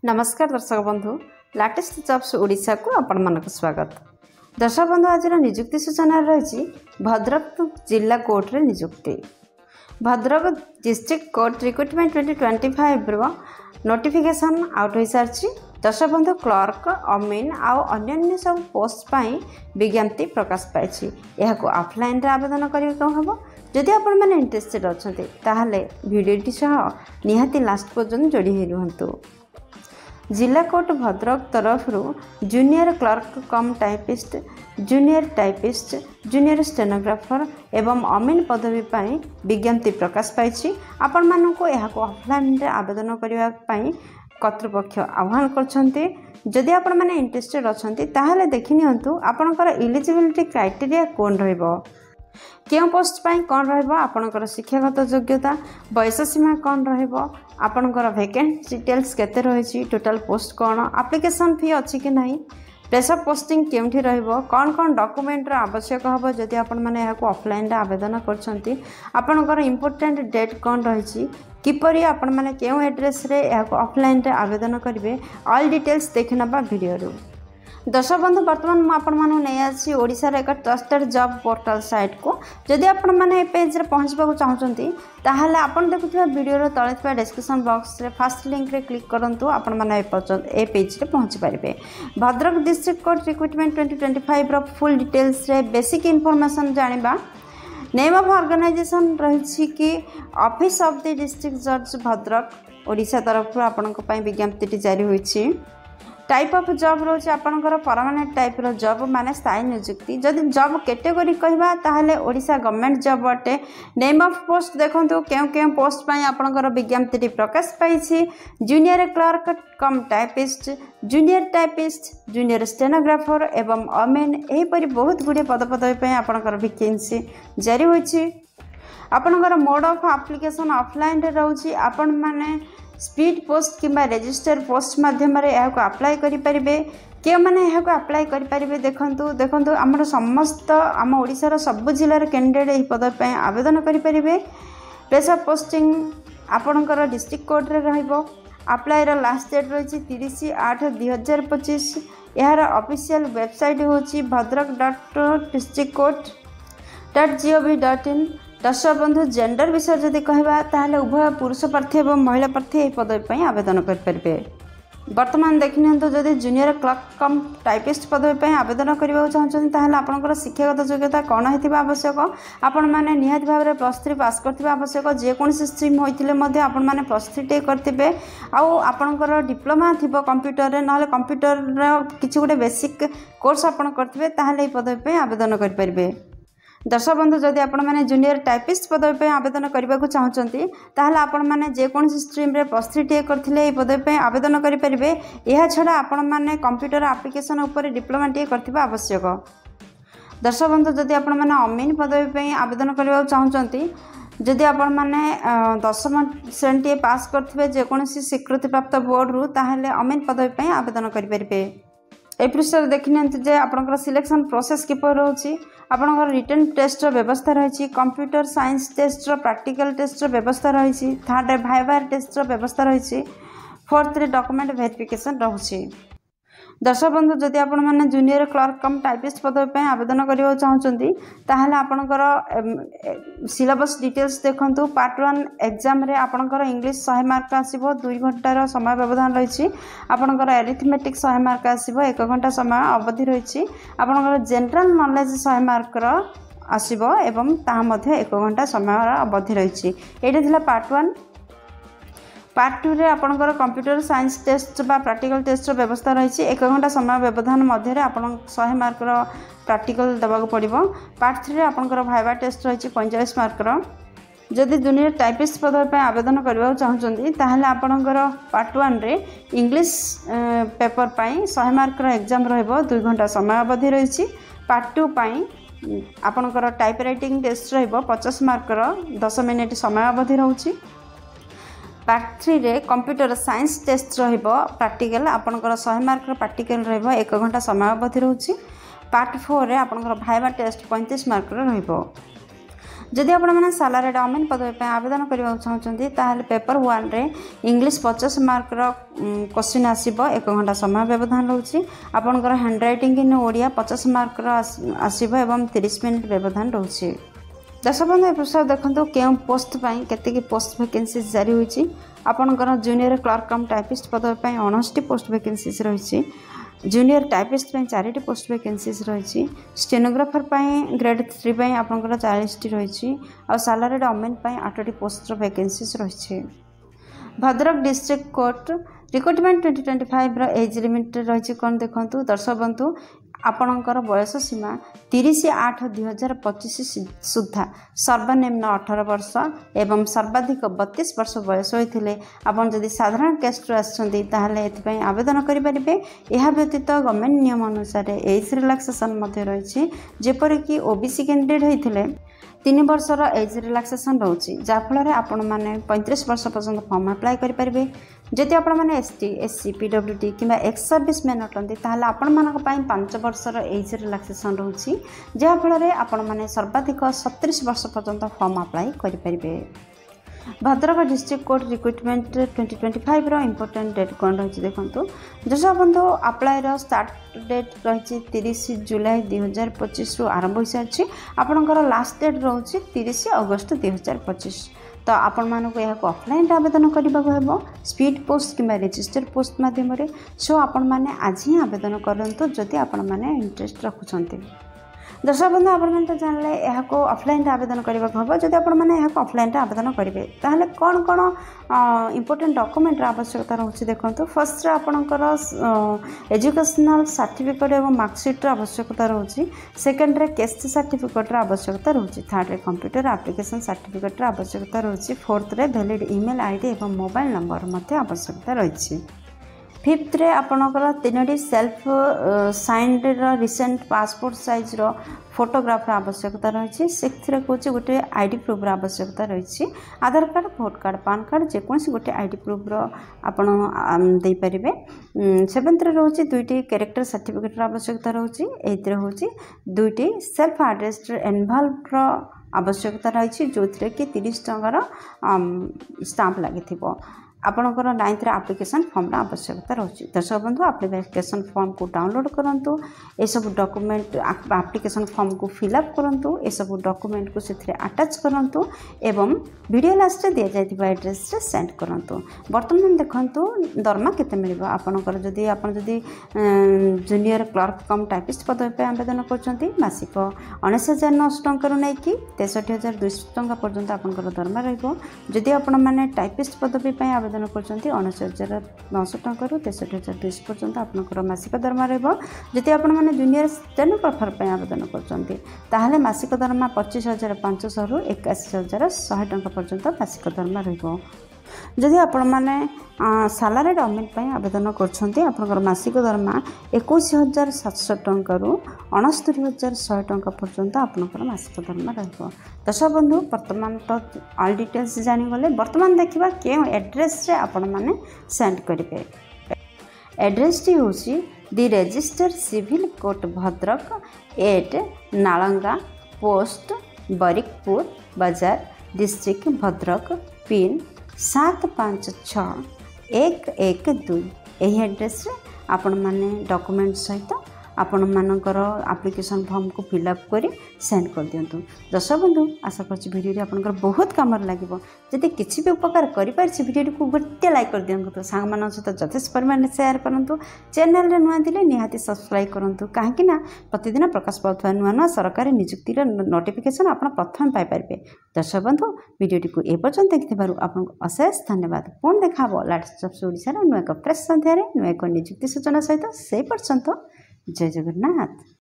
नमस्कार दर्शक बंधु लाटेस्ट जॉब्स ओडिशा को आपण मानक स्वागत। दर्शक बंधु आज निजुक्ति सूचना रही भद्रक जिला कोर्ट रे निजुक्ति। भद्रक डिस्ट्रिक्ट कोर्ट रिक्रुटमेंट 2025 रो नोटिफिकेशन आउट हो सारी। दर्शक बंधु क्लर्क अमीन आउ अन्य सब पोस्ट पाई विज्ञप्ति प्रकाश पाई। यह ऑफलाइन रे आवेदन करें कौन हम जदि आपण मैंने इंटरेस्टेड अच्छा ताहले वीडियोटी सह निहाती लास्ट पर्यंत जोड़ी रुहतु। जिला कोर्ट भद्रक तरफ junior clerk cum typist, junior typist, junior stenographer एवं अमीन पदवी पाई विज्ञप्ति प्रकाश पाई। आपण मानक यह ऑफलाइन रे आवेदन करने कर्तृपक्ष आह्वान करछन्ते। जदि आपण माने इंटरेस्टेड अछन्ते ताहले देखि नियंतु आपनकर एलिजिबिलिटी क्राइटेरिया कोन रहइबो, क्यों पोस्ट पाई कौन रहइबो, आपनकर शिक्षागत योग्यता, बयस सीमा कौन रहइबो, आपनकर वैकेंट डिटेल्स केते रहिछि, टोटल पोस्ट कौन, एप्लिकेशन फी अछि कि नहीं, प्लेस ऑफ पोस्टिंग केउठी रहइबो, कौन कौन डॉक्यूमेंट रो आवश्यक हबो जदि आपण माने याको ऑफलाइन रे आवेदन करछन्ते, आपनकर इंपोर्टेंट डेट कौन रहिछि, किपरि आपण माने केउ एड्रेस रे याको ऑफलाइन रे आवेदन करिवे, ऑल डिटेल्स देखिनबा वीडियो रो। दर्शक बंधु बर्तमान मुझे नहीं आसी ओडिशा रे एक ट्रस्टेड जॉब पोर्टल साइट को। जदि आपण माने पेज रे पहुँचबा चाहते ताहले आपण देखुथिबा वीडियो रो तळे थिबा डिस्क्रिप्शन बॉक्स रे फर्स्ट लिंक रे क्लिक करंतु आपण माने ए पेज रे पहुँच पारिबे। भद्रक डिस्ट्रिक्ट कोर्ट रिक्रुटमेंट 2025 रो फुल डिटेल्स रे बेसिक इन्फॉर्मेशन जानिबा। नेम ऑफ ऑर्गेनाइजेशन रही कि ऑफिस ऑफ द डिस्ट्रिक्ट जज भद्रक ओडिशा तरफ आपनको पई विज्ञप्ति जारी होईछि। टाइप ऑफ जॉब रोचे आपनकर परमानेंट टाइप रो जॉब माने स्थायी नियुक्ति। जदि जॉब कैटेगरी कहबा ताहले ओडिशा गवर्नमेंट जॉब अटे। नेम ऑफ पोस्ट देखंतु केउ पोस्ट पई आपनकर विज्ञप्ति प्रकाश पाइछि। Junior clerk cum typist, junior typist, junior stenographer एवं अमेन एही परि बहुत गुडे पदपदवी पई आपनकर वैकेंसी जारी होइछि। आपनकर मोड ऑफ एप्लिकेशन ऑफलाइन रे रहउछि। आपण माने स्पीड पोस्ट किंबा रजिस्टर पोस्ट माध्यम अप्लाई करें। क्यों मैंने यहाँ अप्लाई करें देखु आमर समस्त आम ओडिशार सब जिलार कैंडिडेट यह पदवी आवेदन करें। प्लेस ऑफ पोस्टिंग आपणकर डिस्ट्रिक्ट कोर्ट रे रहिबो। अप्लाई रो लास्ट डेट रही 30/8/2025। यार ऑफिशियल वेबसाइट होची bhadrak.districtcourt.gov.in। दर्शक बंधु जेंडर विषय जदि कहबा ताहले उभय पुरुष प्रार्थी और महिला प्रार्थी यह पदवी आवेदन करेंगे। वर्तमान देखिनियंतु जदि जूनियर क्लर्क कम टाइपिस्ट पदवी आवेदन करने चाहते ताहले आपनकर शिक्षागत योग्यता कौन होइथिबा आवश्यक। आपण माने निहाती भाव में +3 पास करथिबा आवश्यक। जेकोसी स्ट्रीम होइथिले मध्ये आपण माने +3 टे करथिबे। आउ आपनकर डिप्लोमा थिबो कंप्यूटर रे नले कंप्यूटर रो किछि गोटे बेसिक कोर्स आपण करथिबे ताहले यह पदवी आवेदन कर परिबे। दर्शक बंधु जदि आपण माने जूनियर टाइपिस्ट पदवी आवेदन करने को चाहते ताहले आपण माने जेकोसी स्ट्रीम रे +3 टे करथिले एही पदवी आवेदन करि परिबे। एहा छडा आपण माने कंप्यूटर एप्लिकेशन ऊपर डिप्लोमा टे करथिबा आवश्यक। दर्शक बंधु जदि आपण माने अमीन पदवी आवेदन करने चाहते जदि आपण माने 10वीं श्रेणी पास करथिबे जेकोसी स्वीकृति प्राप्त बोर्ड रु ताहले अमीन पदवी आवेदन करि परिबे। ए पृष्ठ देखिनियंतु जे आपनकर सिलेक्शन प्रोसेस किपर रहउछि। आपनकर रिटन टेस्ट रो व्यवस्था रही, कंप्यूटर साइंस टेस्ट रो प्रैक्टिकल टेस्ट रो व्यवस्था रही, थर्ड वाइवा टेस्ट रो व्यवस्था रही, फोर्थ रे डॉक्यूमेंट वेरिफिकेशन रहउछि। दर्शक बंधु जदि आपण माने जूनियर क्लर्क कम टाइपिस्ट पदवी आवेदन करने चाहते ताहले आपनकर सिलेबस डिटेल्स देखंतु। पार्ट 1 एग्जाम रे आपनकर इंग्लिश 100 मार्क आसीबो, 2 घंटार समय व्यवधान रही। आपनकर अरिथमेटिक 100 मार्क आसीबो, 1 घंटा समय अवधि रही। आपनकर जनरल नॉलेज 100 मार्क आसीबो एवं ता मध्ये 1 घंटा समय अवधि रही। एटा थिला पार्ट 1। पार्ट 2 रे आपनकर कंप्यूटर साइंस टेस्ट बा प्रैक्टिकल टेस्ट व्यवस्था रही। 1 घंटा समय व्यवधान मध्य आपण 100 मार्क प्रैक्टिकल देवा पड़ो। पार्ट 3 रे आपनकर वाइवा टेस्ट रही 45 मार्क। जदि जूनियर टाइपिस्ट पदवी आवेदन करने चाहते ताहले आपनकर पार्ट 1 रे इंग्लिश पेपर पाई 100 मार्क एग्जाम रहिबो, 2 घंटा समय अवधि रही। पार्ट 2 पाई आपनकर टाइप राइटिंग टेस्ट रहिबो 50 मार्क 10 मिनिट समय अवधि रहउछि। पार्ट 3 रे कंप्यूटर साइंस टेस्ट रहिबो प्रैक्टिकल आपनकर 100 मार्क प्रैक्टिकल रहिबो, 1 घंटा समय अवधि रहउछि। पार्ट 4 रे आपनकर वाइवा टेस्ट 35 मार्क रहिबो। जदि आपने सालारी अमेन पदवी आवेदन करने चाहते ताहले पेपर 1 रे इंग्लिश 50 मार्कर क्वेश्चन आसीबो 1 घंटा समय व्यवधान रोचे आपनकर हैंड राइटिंग इन ओडिया 50 मार्कर आसीबो एवं 30 मिनिट व्यवधान रोचे। दर्शक बंधु ए प्रश्न देखंतु केउ पोस्ट पई केते पोस्ट वैकेंसी जारी होईची आपनकर जूनियर क्लर्क कम टाइपिस्ट पदवी पई 29 पोस्ट वैकेंसीज रही जूनियर टाइपिस्ट 4 पोस्ट वैकेंसीज रही स्टेनोग्राफर ग्रेड 3 पई आपनकर 40 रही और सालारी अमेन 8 पोस्ट वैकेंसीज रही। Bhadrak district court recruitment 2025 age limit रही कौन देखो दर्शक बंधु आपणकर बयस सीमा 30/8/2025 सुधा सर्वनिम्न 18 वर्ष एवं सर्वाधिक 32 वर्ष बयस होते आपन जदि साधारण कास्ट आसते आवेदन करें। यह व्यतीत गवर्नमेंट नियम अनुसार एज रिलैक्सेशन रही जेपरिक ओबीसी कैंडिडेट होते 3 वर्षर एज रिलैक्सेशन रोचे जहाँफल आपण मैंने 35 वर्ष पर्यंत फॉर्म अप्लाई करेंगे। जदि आपण मैंने एसटी एससी पीडब्ल्यूडी कि एक्स सर्विस मैन अटंती ताहले आपण मानक 5 वर्षर एज रिलैक्सेशन रोचे जहाँफल आपण मैंने सर्वाधिक 37 वर्ष पर्यंत फॉर्म अप्लाई करेंगे। Bhadrak district court recruitment 2025 important date कौन रही देखो दर्शक बंधु अप्लाई स्टार्ट डेट रही 30 जुलाई 2025 आरंभ हो सारी आपंकर लास्ट डेट रोचे 30 अगस्त 2025। तो आपण मानक यह ऑफलाइन आवेदन करने स्पीड पोस्ट कि रजिस्टर पोस्ट मध्यम सो आपण मैंने आज ही आवेदन करूँ जदि आपण मैंने इंटरेस्ट रखुंट। दर्शक बंधु आपने तो जानले यहाँ को ऑफलाइन आवेदन करने हम जब आपने ऑफलाइन आवेदन करेंगे ताहले कौन कौन इंपोर्टेंट डॉक्यूमेंट आवश्यकता रोचे देखो फर्स्ट आपणकर एजुकेशनल सर्टिफिकेट और मार्कशीट आवश्यकता रोचे सेकेंड रे केस्ट सर्टिफिकेट आवश्यकता रोचे थर्ड रे कंप्यूटर एप्लिकेशन सर्टिफिकेट आवश्यकता रोचे फोर्थ रे वैलिड ईमेल आईडी और मोबाइल नंबर आवश्यकता रही। फिफ्थ रे आपणकर 3टी self signed recent passport size photograph आवश्यकता रही। सिक्स्थ रे कौच गोटे आईडी प्रूफ आवश्यकता रही Aadhaar card vote card PAN card जेकोसी गोटे आईडी प्रूफ आपड़ दे पारे। सेवेन्थ रे रोचे 2टी कैरेक्टर सर्टिफिकेट आवश्यकता रोचे। एथ रे होची 2टी सेल्फ एड्रेस्ड एनवल्व आवश्यकता रही जो थे कि 30 टंकार स्टाम्प लगी आपणकर 9th रे एप्लिकेशन फॉर्म आवश्यकता रही। दर्शक बंधु एप्लिकेशन फॉर्म को डाउनलोड करूँ ये सब डॉक्यूमेंट एप्लिकेशन फॉर्म को फिलअप करूँ ये सब डॉक्यूमेंट को से अटैच करूँ एवं वीडियो लास्ट दि जाइए एड्रेस रे सेंड करूँ। बर्तमान देखु दरमा केते मिल आपणकर जदि जूनियर क्लर्क कम टाइपिस्ट पदवी आवेदन कर मासिक 19,900 टंका नहीं कि 63,200 टंका पर्यंत आपंकर दरमा रही। आपण मैंने टाइपिस्ट पदवी आवेदन कर 19,900 टंका 63,200 पर्यंत आपंकर मासिक दरमा रही। आपण मैंने जूनियर स्टेनोग्राफर आवेदन कर मासिक दरमा 25,500 रु 81,100 टंका पर्यंत मासिक दरमा रही। जदि आपण मैंने सालारी अमेन आवेदन कर मासिक दरमा 21,700 टंका 69,100 टंका पर्यंत आपंकर मासिक दरमा रही। दर्शक बंधु वर्तमान तो ऑल डिटेल्स जानीगले बर्तमान देखा क्यों एड्रेस रे आपण मैंने सेंड करेंगे। एड्रेस टी हूँ the register civil court Bhadrak at Nalanga post Barikpur बाजार डिस्ट्रिक्ट भद्रक पिन 756-112 यही एड्रेस आपण मैंने डॉक्यूमेंट सहित आपण मानकर एप्लिकेशन फॉर्म को फिलअप करी सेंड कर दिंतु। दर्शक बंधु आशा कर भिडियो आपंकर बहुत कम लगे जदि किसी भी उपकार करें भिडियो को गोटे लाइक कर दिंतु सांग मान सहित यथेष परिमाण शेयर करूँ चैनल रे नुआ दिले निहाती सब्सक्राइब करूँ कहीं प्रतिदिन प्रकाश पाउथुवा नुआ नुआ सरकारी नियुक्तिर नोटिफिकेशन आप प्रथम पाइपर। दर्शक बंधु भिडियोटी को एपर्यंत देखिबारु आपको अशेष धन्यवाद। पुणी देखा लाटेस्ट जॉब्स ओडिशा नुआ एक फ्रेश संध्यारे नुआ एक नियुक्ति सूचना सहित से पर्यंत जय जगन्नाथ।